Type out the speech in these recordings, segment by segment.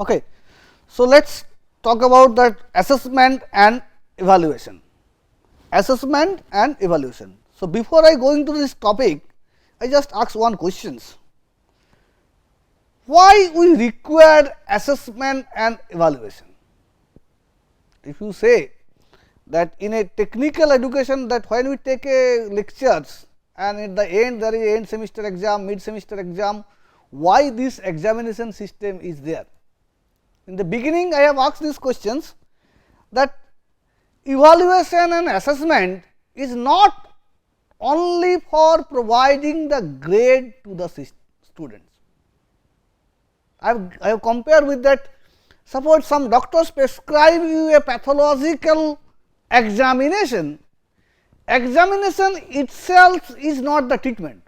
Okay. So, let us talk about that assessment and evaluation. Assessment and evaluation. So, before I go into this topic, I just ask one questions. Why we require assessment and evaluation? If you say that in a technical education, that when we take a lectures and at the end there is end semester exam, mid semester exam, why this examination system is there? In the beginning I have asked these questions, that evaluation and assessment is not only for providing the grade to the students. I have compared with that. Suppose some doctors prescribe you a pathological examination, examination itself is not the treatment.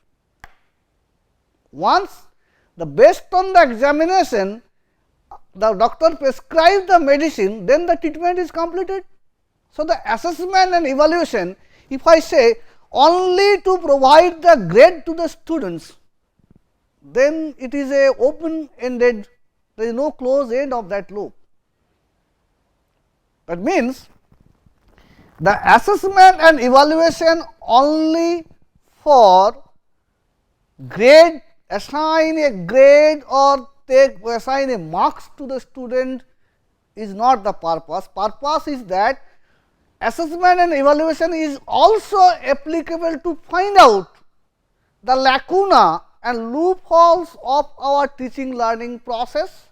Once based on the examination, the doctor prescribes the medicine, then the treatment is completed. So, the assessment and evaluation, if I say only to provide the grade to the students, then it is a open ended, there is no close end of that loop. That means, the assessment and evaluation only for grade, assign a grade or assign a marks to the student is not the purpose. Purpose is that assessment and evaluation is also applicable to find out the lacuna and loopholes of our teaching learning process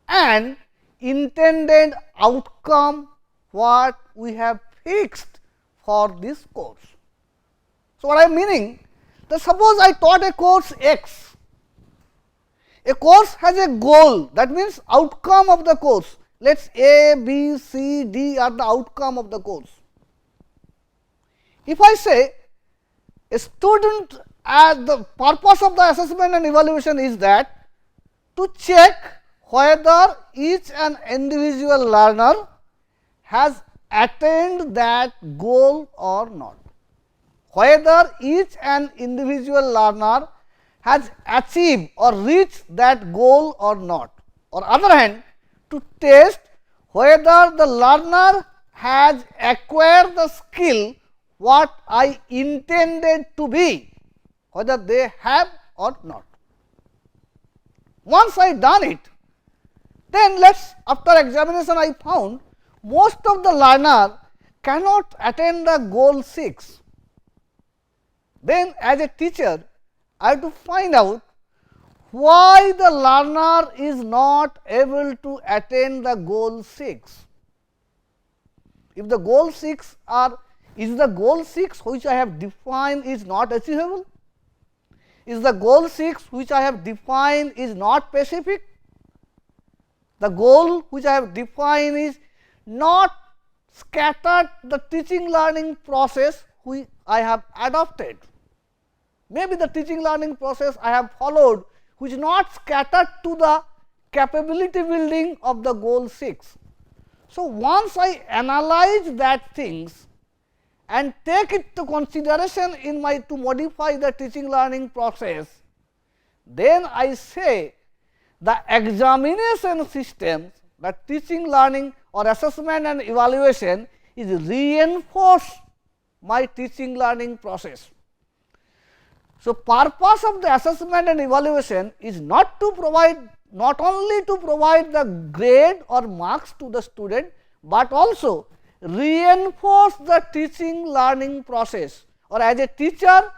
and intended outcome what we have fixed for this course. So, what I am meaning that suppose I taught a course X, a course has a goal, that means outcome of the course. Let us A, B, C, D are the outcome of the course. If I say a student, the purpose of the assessment and evaluation is that to check whether each and individual learner has attained that goal or not, whether each and individual learner has achieved or reached that goal or not, or other hand to test whether the learner has acquired the skill what I intended to be, whether they have or not. Once I done it, then after examination I found most of the learner cannot attain the goal 6. Then as a teacher I have to find out why the learner is not able to attain the goal 6. If the goal 6 is the goal 6 which I have defined is not achievable, is the goal 6 which I have defined is not specific, the goal which I have defined is not scattered the teaching learning process which I have adopted. Maybe the teaching learning process I have followed which is not scattered to the capability building of the goal 6. So, once I analyze that things and take it to consideration in my to modify the teaching learning process, then I say the examination system, the teaching learning or assessment and evaluation is reinforce my teaching learning process. So, purpose of the assessment and evaluation is not only to provide the grade or marks to the student, but also reinforce the teaching learning process, or as a teacher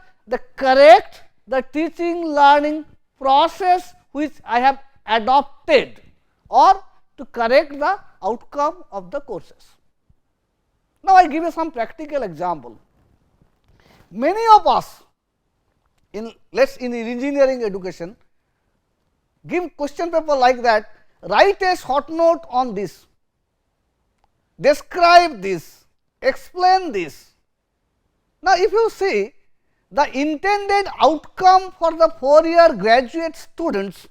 correct the teaching learning process which I have adopted, or to correct the outcome of the courses. Now, I give you some practical example. Many of us in engineering education give question paper like that, write a short note on this, describe this, explain this. Now, if you see the intended outcome for the 4-year graduate students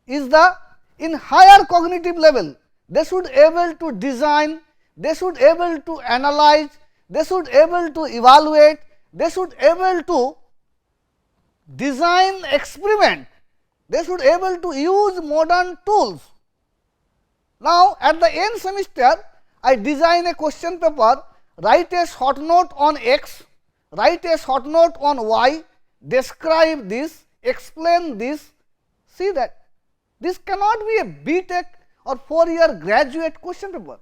is the in higher cognitive level, they should able to design, they should able to analyze, they should able to evaluate, they should able to design experiment, they should able to use modern tools. Now, at the end semester, I design a question paper, write a short note on X, write a short note on Y, describe this, explain this. See that this cannot be a B.Tech or 4-year graduate question paper.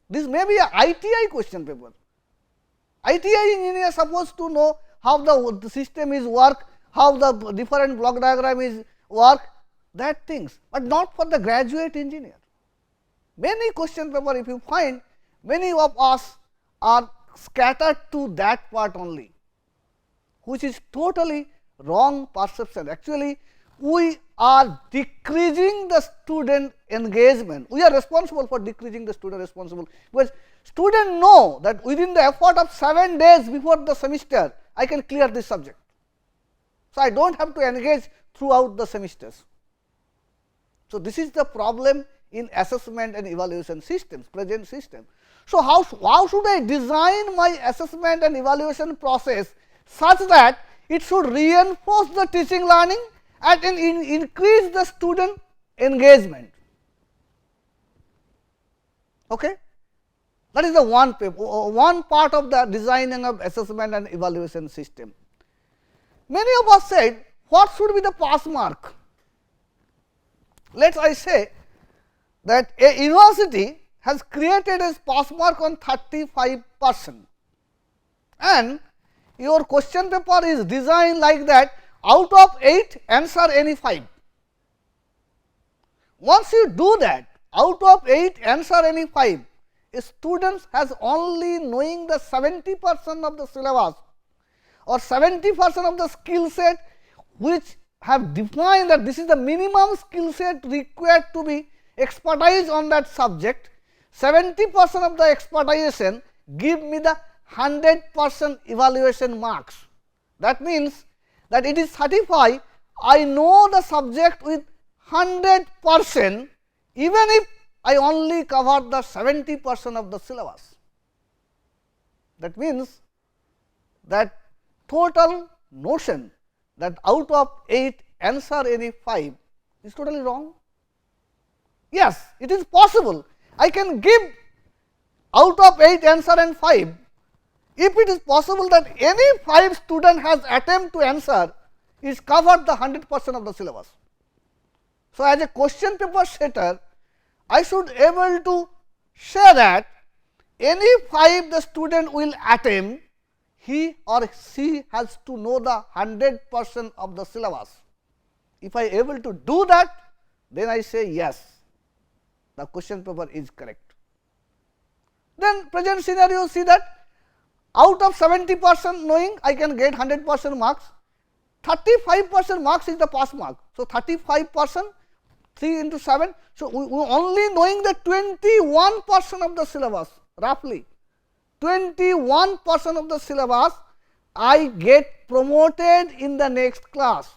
This may be a ITI question paper. ITI engineer is supposed to know how the system is work, how the different block diagram is work, that things, but not for the graduate engineer. Many question paper, if you find, many of us are scattered to that part only, which is totally wrong perception. Actually, we are decreasing the student engagement. We are responsible for decreasing the student responsible, because students know that within the effort of 7 days before the semester, I can clear this subject. So, I do not have to engage throughout the semesters. So, this is the problem in assessment and evaluation systems, present system. So, how should I design my assessment and evaluation process such that it should reinforce the teaching learning and increase the student engagement? Okay? That is the one part of the designing of assessment and evaluation system. Many of us said, what should be the pass mark? Let us say that a university has created a pass mark on 35%, and your question paper is designed like that, out of 8 answer any 5. Once you do that, out of 8 answer any 5, a student has only knowing the 70% of the syllabus or 70% of the skill set, which have defined that this is the minimum skill set required to be expertise on that subject. 70% of the expertization give me the 100% evaluation marks. That means that it is 35, I know the subject with 100%, even if I only cover the 70% of the syllabus. That means that total notion that out of 8 answer any 5 is totally wrong. Yes, it is possible. I can give out of 8 answer and 5, if it is possible that any 5 student has attempt to answer, is covered the 100% of the syllabus. So, as a question paper setter, I should able to say that any 5 the student will attempt, he or she has to know the 100% of the syllabus. If I able to do that, then I say yes, the question paper is correct. Then present scenario, see that out of 70% knowing, I can get 100% marks, 35% marks is the pass mark. So, 35%, 3 into 7. So, we only knowing the 21% of the syllabus, roughly 21% of the syllabus, I get promoted in the next class.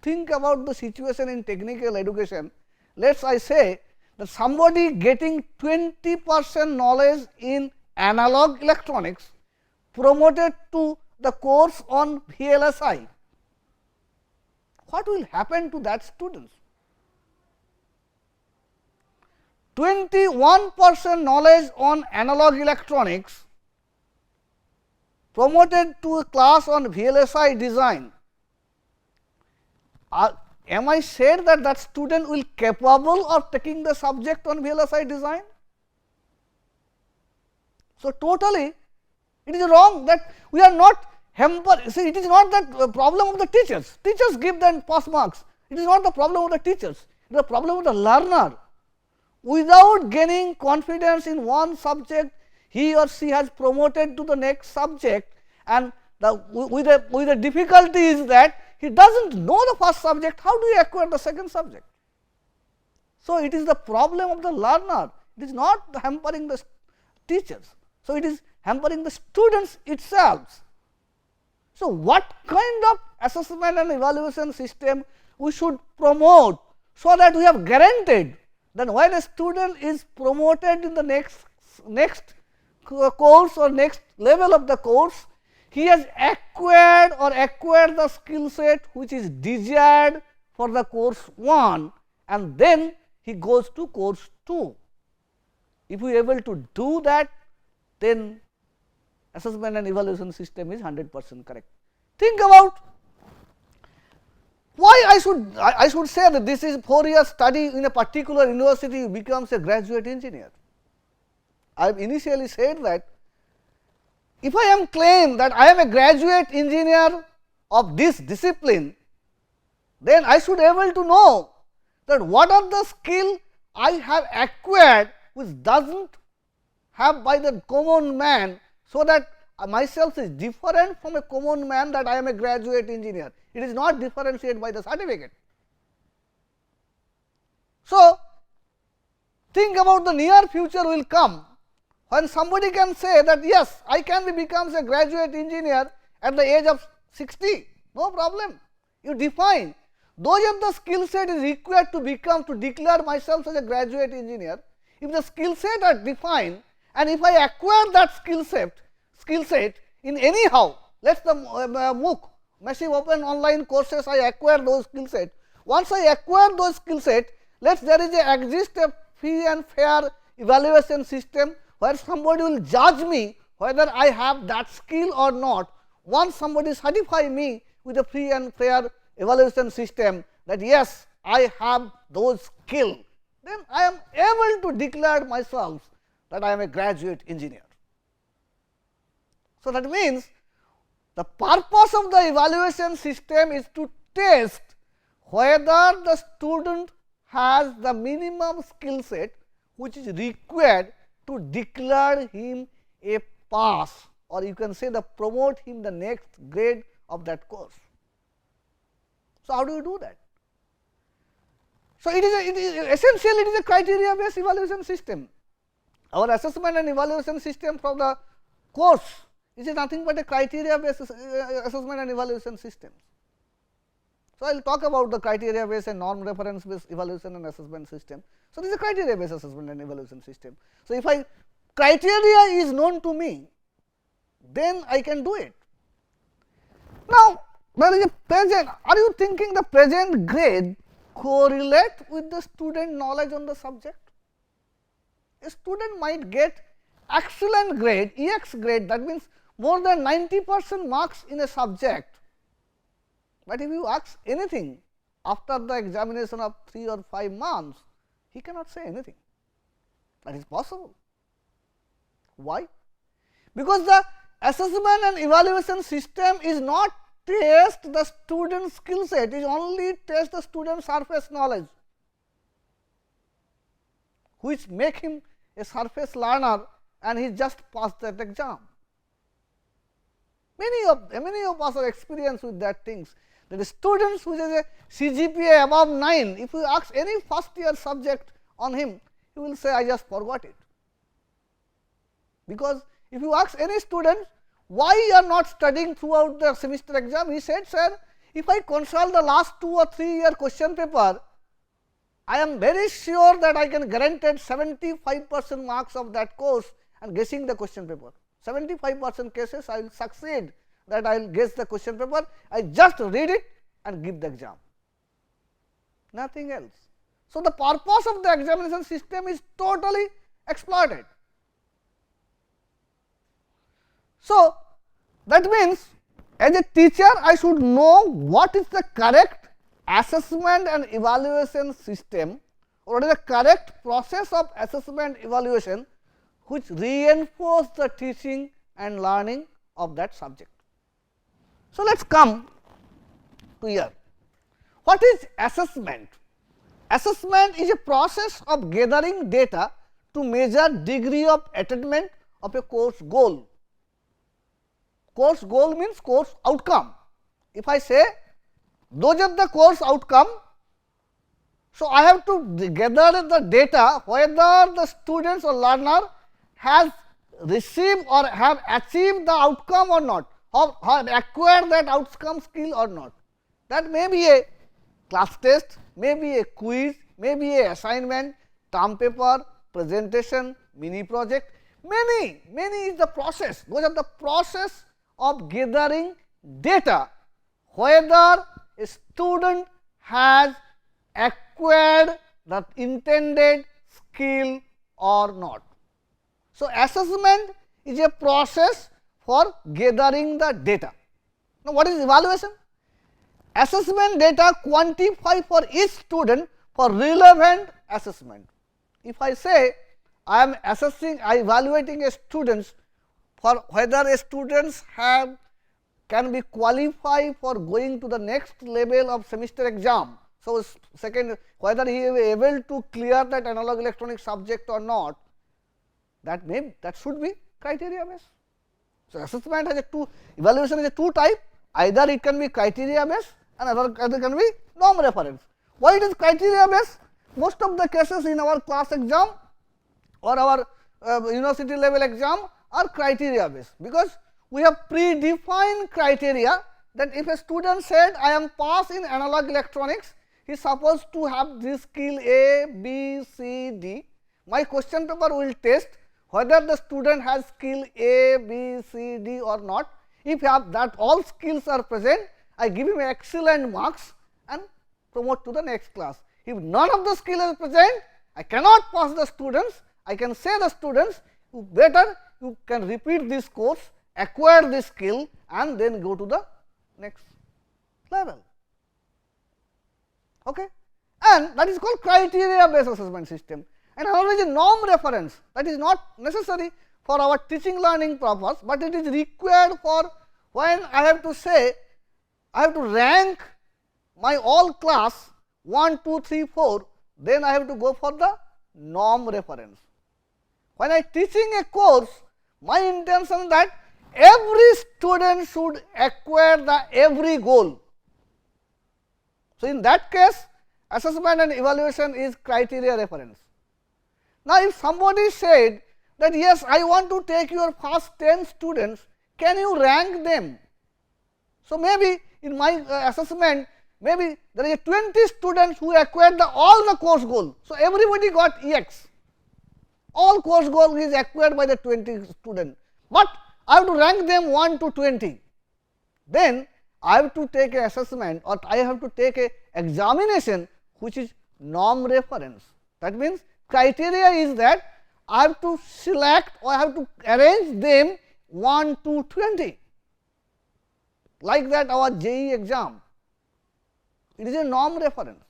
Think about the situation in technical education. Let us I say that somebody getting 20% knowledge in analog electronics promoted to the course on VLSI. What will happen to that students? 21% knowledge on analog electronics promoted to a class on VLSI design. Am I said that that student will capable of taking the subject on VLSI design? So, totally it is wrong that we are not hampered. See, it is not that problem of the teachers. Teachers give them pass marks. It is not the problem of the teachers. It is the problem of the learner. Without gaining confidence in one subject, he or she has promoted to the next subject, and with the difficulty is that he does not know the first subject, how do you acquire the second subject? So, it is the problem of the learner, it is not hampering the teachers. So, it is hampering the students itself. So, what kind of assessment and evaluation system we should promote, so that we have guaranteed that when a student is promoted in the next course or next level of the course, he has acquired the skill set which is desired for the course 1, and then he goes to course 2. If we are able to do that, then assessment and evaluation system is 100% correct. Think about why I should say that this is 4 years study in a particular university becomes a graduate engineer. I have initially said that if I am claimed that I am a graduate engineer of this discipline, then I should be able to know that what are the skill I have acquired which does not have by the common man, so that myself is different from a common man, that I am a graduate engineer. It is not differentiated by the certificate. So, think about the near future will come when somebody can say that yes, I can become a graduate engineer at the age of 60, no problem. You define those are the skill set is required to become, to declare myself as a graduate engineer. If the skill set are defined, and if I acquire that skill set in anyhow, let us the MOOC, massive open online courses, I acquire those skill set. Once I acquire those skill set, let there is exist a free and fair evaluation system where somebody will judge me whether I have that skill or not. Once somebody certify me with a free and fair evaluation system that yes, I have those skill, then I am able to declare myself that I am a graduate engineer. So, that means the purpose of the evaluation system is to test whether the student has the minimum skill set which is required to declare him a pass, or you can say the promote him the next grade of that course. So, how do you do that? So, it is essentially it is a criteria based evaluation system. Our assessment and evaluation system for the course is nothing but a criteria based assessment and evaluation system. So, I will talk about the criteria based and norm reference based evaluation and assessment system. So, this is a criteria based assessment and evaluation system. So, if criteria is known to me, then I can do it. Now, there is a present, are you thinking the present grade correlate with the student knowledge on the subject? A student might get excellent grade, EX grade, that means more than 90% marks in a subject, but if you ask anything after the examination of 3 or 5 months, he cannot say anything. That is possible. Why? Because the assessment and evaluation system is not test the student skill set, it is only test the student surface knowledge, which make him a surface learner and he just passed that exam. Many of us are experienced with that things, that the students who has a CGPA above 9, if you ask any first year subject on him, he will say I just forgot it. Because if you ask any student why you are not studying throughout the semester exam, he said, sir, if I consult the last 2 or 3 year question paper, I am very sure that I can guarantee 75% marks of that course and guessing the question paper. 75% cases I will succeed that I will guess the question paper, I just read it and give the exam, nothing else. So, the purpose of the examination system is totally exploited. So, that means as a teacher I should know what is the correct assessment and evaluation system, or what is the correct process of assessment evaluation which reinforce the teaching and learning of that subject. So, let us come to here. What is assessment? Assessment is a process of gathering data to measure degree of attainment of a course goal. Course goal means course outcome. If I say those are the course outcome, so I have to gather the data whether the students or learner has received or have achieved the outcome or not, or have acquired that outcome skill or not. That may be a class test, may be a quiz, may be a assignment, term paper, presentation, mini project, many is the process. Those are the process of gathering data whether a student has acquired the intended skill or not. So, assessment is a process for gathering the data. Now, what is evaluation? Assessment data quantify for each student for relevant assessment. If I say I am evaluating a students for whether a students can be qualified for going to the next level of semester exam. So, second, whether he is able to clear that analog electronics subject or not, that should be criteria based. So, assessment has evaluation is a two type, either it can be criteria based and other can be norm reference. Why it is criteria based? Most of the cases in our class exam or our university level exam are criteria based, because we have predefined criteria that if a student said I am pass in analog electronics, he is supposed to have this skill A, B, C, D. My question paper will test whether the student has skill A, B, C, D or not. If that all skills are present, I give him excellent marks and promote to the next class. If none of the skill is present, I cannot pass the students. I can say the students, you can repeat this course, acquire this skill and then go to the next level. Okay. And that is called criteria based assessment system. And another is a norm reference, that is not necessary for our teaching learning purpose, but it is required for when I have to say I have to rank my all class 1, 2, 3, 4, then I have to go for the norm reference. When I teaching a course, my intention that every student should acquire the every goal. So, in that case assessment and evaluation is criteria reference. Now, if somebody said that yes, I want to take your first 10 students, can you rank them? So, maybe in my assessment, maybe there is 20 students who acquired all the course goal. So, everybody got EX, all course goal is acquired by the 20 students, but I have to rank them 1 to 20. Then I have to take an assessment or I have to take a examination which is norm reference. That means criteria is that I have to select or I have to arrange them 1 to 20, like that our JEE exam. It is a norm reference,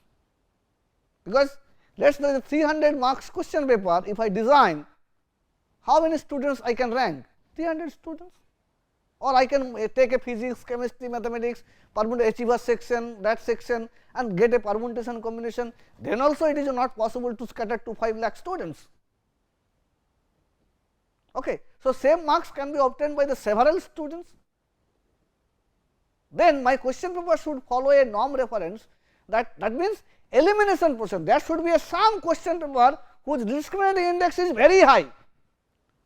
because let us say the 300 marks question paper, if I design, how many students I can rank? 300 students, or I can take a physics, chemistry, mathematics, achiever section, that section and get a permutation combination, then also it is not possible to scatter to 5 lakh students. Okay. So, same marks can be obtained by the several students. Then my question paper should follow a norm reference, that means elimination process. There should be some question paper whose discriminating index is very high.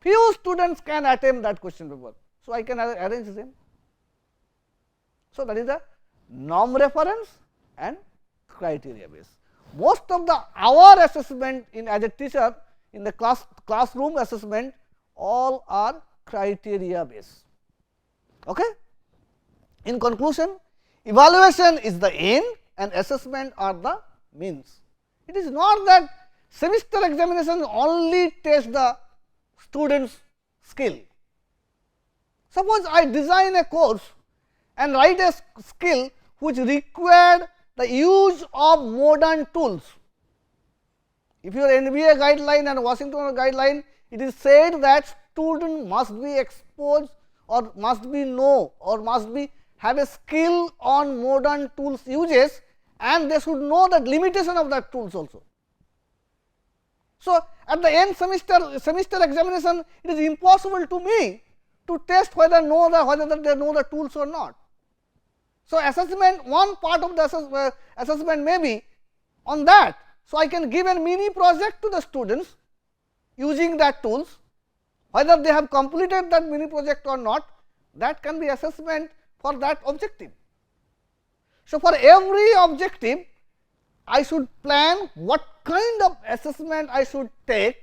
Few students can attempt that question paper. So, I can arrange them. So, that is the norm reference and criteria base. Most of the our assessment in as a teacher in the classroom assessment all are criteria based. Okay. In conclusion, evaluation is the end and assessment are the means. It is not that semester examination only test the students' skill. Suppose I design a course and write a skill which required the use of modern tools. If your NBA guideline and Washington guideline, it is said that student must be exposed or must be know or must be have a skill on modern tools uses, and they should know the limitation of that tools also. So, at the end semester examination, it is impossible to me to test whether they know the tools or not. So, assessment, one part of the assessment may be on that. So, I can give a mini project to the students using that tools, whether they have completed that mini project or not, that can be assessment for that objective. So, for every objective I should plan what kind of assessment I should take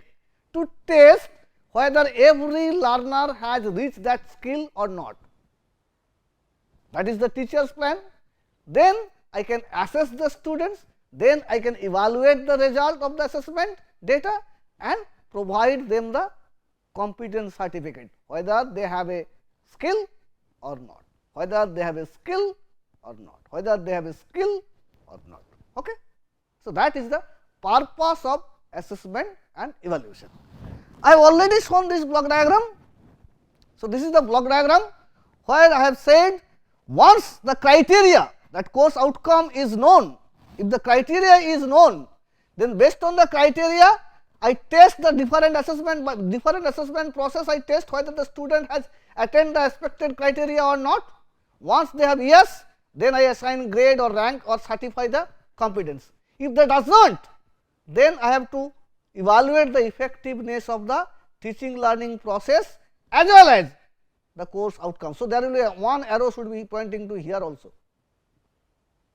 to test whether every learner has reached that skill or not. That is the teacher's plan. Then I can assess the students then I can evaluate the result of the assessment data and provide them the competence certificate, whether they have a skill or not, whether they have a skill or not, whether they have a skill or not. Okay? So, that is the purpose of assessment and evaluation. I have already shown this block diagram. So, this is the block diagram where I have said once the criteria, that course outcome is known, if the criteria is known, then based on the criteria I test the different assessment process. I test whether the student has attained the expected criteria or not. Once they have yes, then I assign grade or rank or certify the competence. If that does not, then I have to evaluate the effectiveness of the teaching learning process as well as the course outcome. So, there will be one arrow should be pointing to here also.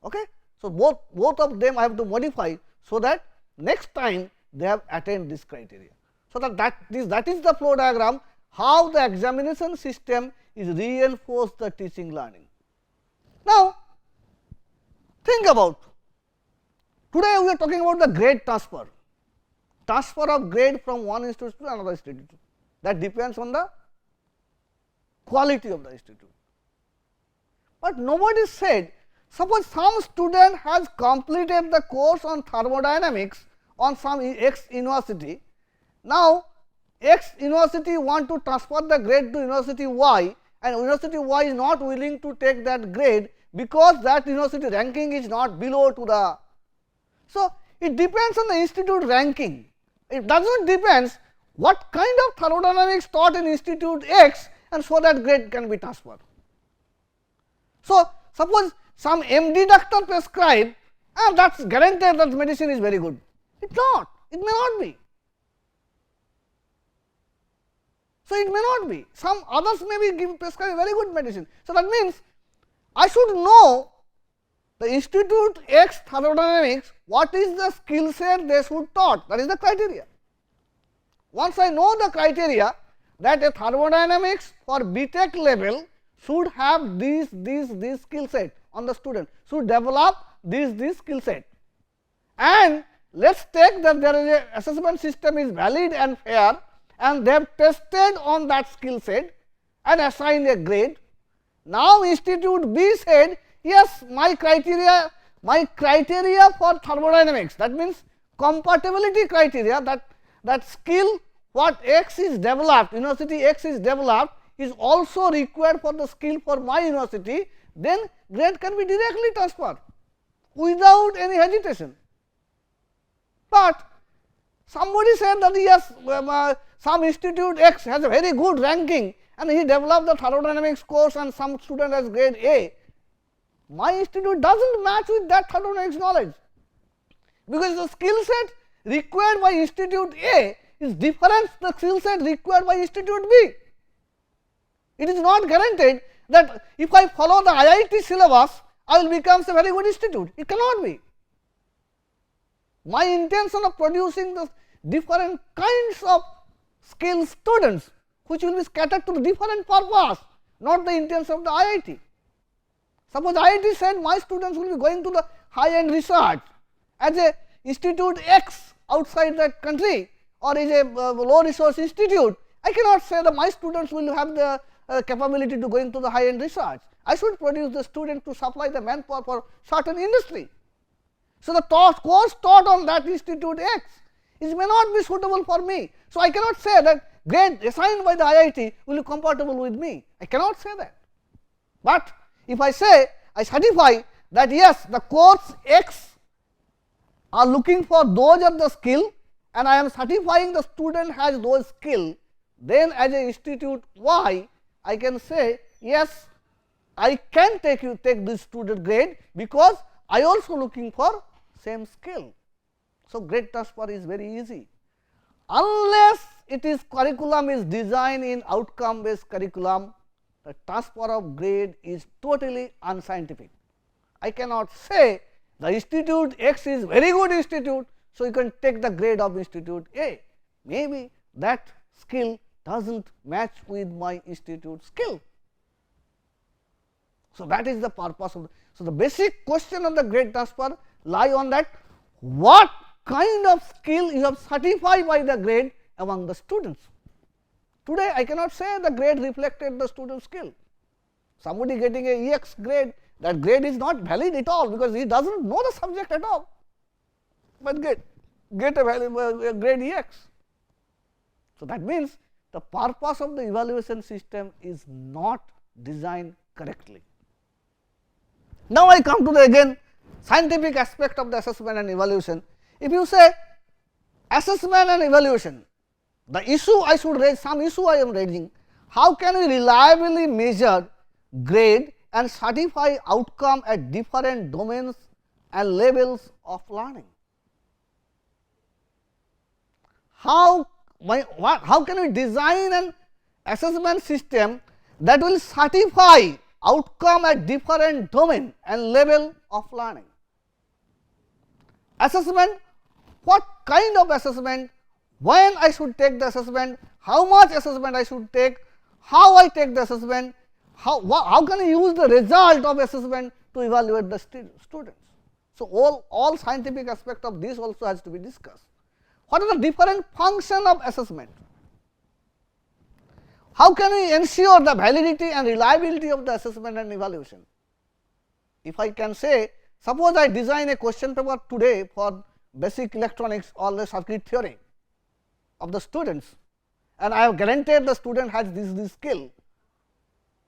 Okay? So, both of them I have to modify, so that next time they have attained this criteria. So, that is the flow diagram how the examination system is reinforce the teaching learning. Now, think about, today we are talking about the grade transfer of grade from one institute to another institute, that depends on the quality of the institute. But nobody said, suppose some student has completed the course on thermodynamics on some X university. Now, X university want to transfer the grade to university Y, and university Y is not willing to take that grade because that university ranking is not below to the. So, it depends on the institute ranking. It does not depends what kind of thermodynamics taught in institute X, and so that grade can be transferred. So, suppose some MD doctor prescribe, and that is guaranteed that medicine is very good. It is not, it may not be. So, it may not be, some others may be prescribe very good medicine. So, that means I should know the institute X thermodynamics, what is the skill set they should taught, that is the criteria. Once I know the criteria, that a thermodynamics for BTech level should have this skill set on the student, should develop this skill set. And let us take that there is a assessment system is valid and fair, and they have tested on that skill set and assigned a grade. Now, institute B said, yes, my criteria for thermodynamics, that means compatibility criteria, that skill what X is developed, university X is developed is also required for the skill for my university, then grade can be directly transferred without any hesitation. But somebody said that yes, some institute X has a very good ranking and he developed the thermodynamics course and some student has grade A. My institute does not match with that thermodynamics knowledge, because the skill set required by institute A is different the skill set required by institute B. It is not guaranteed that if I follow the IIT syllabus, I will become a very good institute. It cannot be. My intention of producing the different kinds of skilled students, which will be scattered to the different purpose, not the intention of the IIT. Suppose IIT said my students will be going to the high end research as a institute X outside that country or is a low resource institute, I cannot say that my students will have the capability to going to the high end research. I should produce the student to supply the manpower for certain industry. So, the course taught on that institute X is may not be suitable for me. So, I cannot say that grade assigned by the IIT will be compatible with me. I cannot say that. But if I say I certify that yes, the course X are looking for those of the skill and I am certifying the student has those skill, then as a institute Y I can say yes, I can take this student grade because I also looking for same skill. So, grade transfer is very easy, unless it is curriculum is designed in outcome based curriculum, the transfer of grade is totally unscientific. I cannot say the institute X is very good institute, so you can take the grade of institute A. Maybe that skill does not match with my institute skill. So, that is the purpose of so the basic question of the grade transfer lie on that what kind of skill you have certified by the grade among the students. Today, I cannot say the grade reflected the student's skill. Somebody getting a EX grade, that grade is not valid at all, because he does not know the subject at all, but get a value a grade EX. So, that means the purpose of the evaluation system is not designed correctly. Now, I come to the again scientific aspect of the assessment and evaluation. If you say assessment and evaluation, the issue I should raise, some issue I am raising, how can we reliably measure grade and certify outcome at different domains and levels of learning? How can we design an assessment system that will certify outcome at different domain and level of learning? Assessment, what kind of assessment, when I should take the assessment, how much assessment I should take, how I take the assessment, how can I use the result of assessment to evaluate the students. So, all scientific aspect of this also has to be discussed. What are the different function of assessment? How can we ensure the validity and reliability of the assessment and evaluation? If I can say, suppose I design a question paper today for basic electronics or the circuit theory of the students, and I have guaranteed the student has this skill,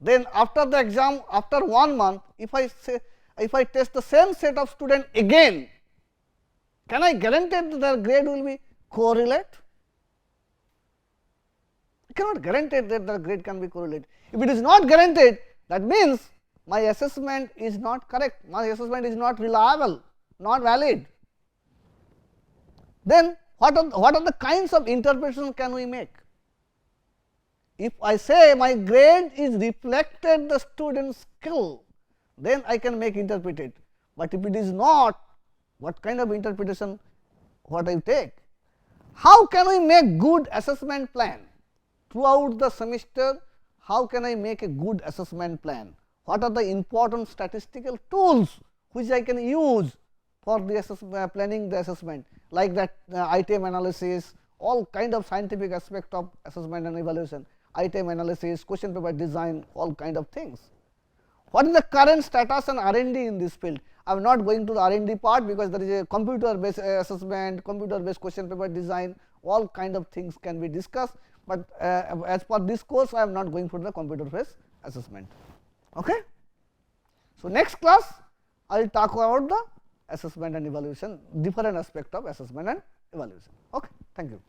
then after the exam, after 1 month, if I test the same set of student again, can I guarantee that their grade will be correlate? I cannot guarantee that the grade can be correlated. If it is not guaranteed, that means my assessment is not correct, my assessment is not reliable, not valid. Then what are the kinds of interpretation can we make? If I say my grade is reflected the student's skill, then I can make interpret, but if it is not, what kind of interpretation what I take? How can we make good assessment plan? Throughout the semester, how can I make a good assessment plan? What are the important statistical tools which I can use for the planning the assessment, like that item analysis, all kind of scientific aspect of assessment and evaluation, item analysis, question paper design, all kind of things. What is the current status and R&D in this field? I am not going to the R&D part, because there is a computer based assessment, computer based question paper design, all kind of things can be discussed, but as per this course I am not going for the computer based assessment. Okay? So, next class I will talk about the assessment and evaluation, different aspect of assessment and evaluation. Okay? Thank you.